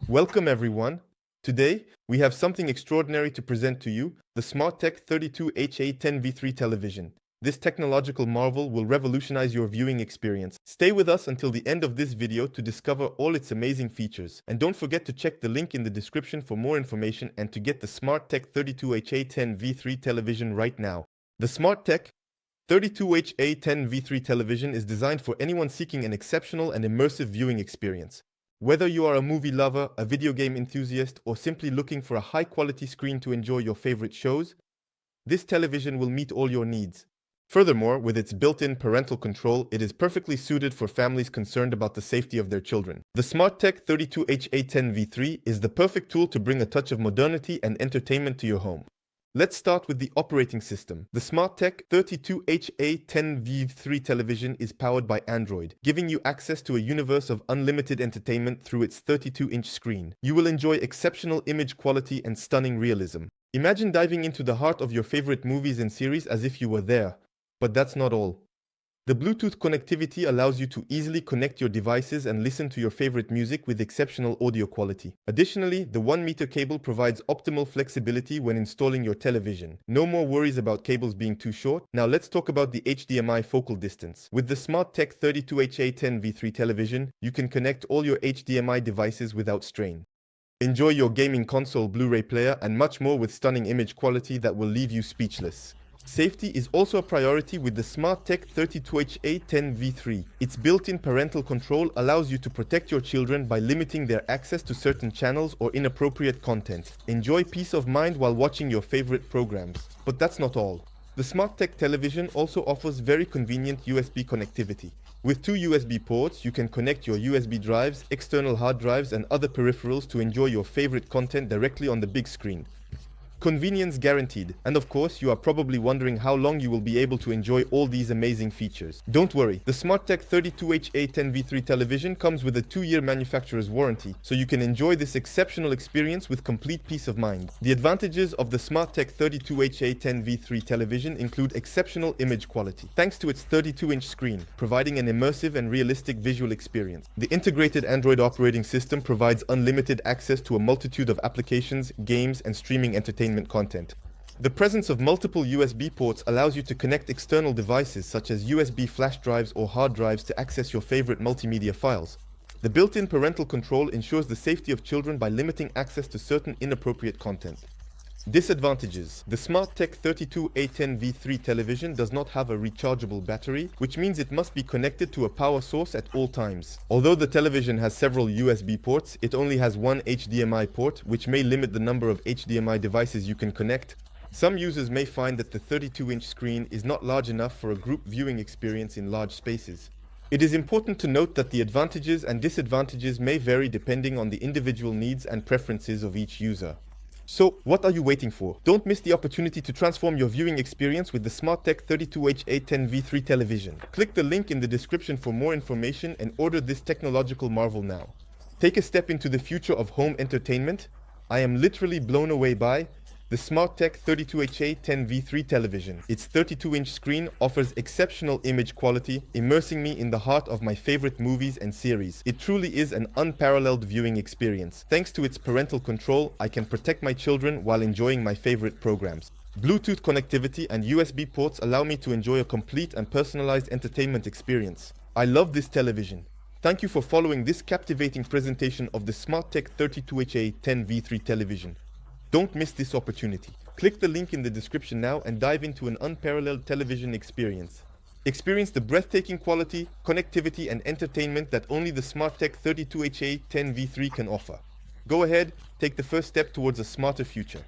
Welcome everyone. Today, we have something extraordinary to present to you, the SmartTech 32 HA10 V3 television. This technological marvel will revolutionize your viewing experience. Stay with us until the end of this video to discover all its amazing features. And don't forget to check the link in the description for more information and to get the SmartTech 32 HA10 V3 television right now. The SmartTech 32 HA10 V3 television is designed for anyone seeking an exceptional and immersive viewing experience. Whether you are a movie lover, a video game enthusiast, or simply looking for a high-quality screen to enjoy your favorite shows, this television will meet all your needs. Furthermore, with its built-in parental control, it is perfectly suited for families concerned about the safety of their children. The SmartTech 32 HA10 V3 is the perfect tool to bring a touch of modernity and entertainment to your home. Let's start with the operating system. The SmartTech 32 HA10 V3 television is powered by Android, giving you access to a universe of unlimited entertainment through its 32-inch screen. You will enjoy exceptional image quality and stunning realism. Imagine diving into the heart of your favorite movies and series as if you were there. But that's not all. The Bluetooth connectivity allows you to easily connect your devices and listen to your favorite music with exceptional audio quality. Additionally, the 1-meter cable provides optimal flexibility when installing your television. No more worries about cables being too short. Now let's talk about the HDMI focal distance. With the SmartTech 32 HA10 V3 television, you can connect all your HDMI devices without strain. Enjoy your gaming console, Blu-ray player, and much more with stunning image quality that will leave you speechless. Safety is also a priority with the SmartTech 32HA10 V3. Its built-in parental control allows you to protect your children by limiting their access to certain channels or inappropriate content. Enjoy peace of mind while watching your favorite programs. But that's not all. The SmartTech television also offers very convenient USB connectivity. With 2 USB ports, you can connect your USB drives, external hard drives, and other peripherals to enjoy your favorite content directly on the big screen. Convenience guaranteed. And of course, you are probably wondering how long you will be able to enjoy all these amazing features. Don't worry, the SmartTech 32HA10 V3 television comes with a 2-year manufacturer's warranty, so you can enjoy this exceptional experience with complete peace of mind. The advantages of the SmartTech 32HA10 V3 television include exceptional image quality, thanks to its 32-inch screen, providing an immersive and realistic visual experience. The integrated Android operating system provides unlimited access to a multitude of applications, games, and streaming entertainment content. The presence of multiple USB ports allows you to connect external devices such as USB flash drives or hard drives to access your favorite multimedia files. The built-in parental control ensures the safety of children by limiting access to certain inappropriate content. Disadvantages. The SmartTech 32 HA10 V3 television does not have a rechargeable battery, which means it must be connected to a power source at all times. Although the television has several USB ports, it only has one HDMI port, which may limit the number of HDMI devices you can connect. Some users may find that the 32-inch screen is not large enough for a group viewing experience in large spaces. It is important to note that the advantages and disadvantages may vary depending on the individual needs and preferences of each user. So, what are you waiting for? Don't miss the opportunity to transform your viewing experience with the SmartTech 32 HA10 V3 television. Click the link in the description for more information and order this technological marvel now. Take a step into the future of home entertainment. I am literally blown away by the SmartTech 32 HA10 V3 television. Its 32-inch screen offers exceptional image quality, immersing me in the heart of my favorite movies and series. It truly is an unparalleled viewing experience. Thanks to its parental control, I can protect my children while enjoying my favorite programs. Bluetooth connectivity and USB ports allow me to enjoy a complete and personalized entertainment experience. I love this television. Thank you for following this captivating presentation of the SmartTech 32 HA10 V3 television. Don't miss this opportunity. Click the link in the description now and dive into an unparalleled television experience. Experience the breathtaking quality, connectivity, and entertainment that only the SmartTech 32 HA10 V3 can offer. Go ahead, take the first step towards a smarter future.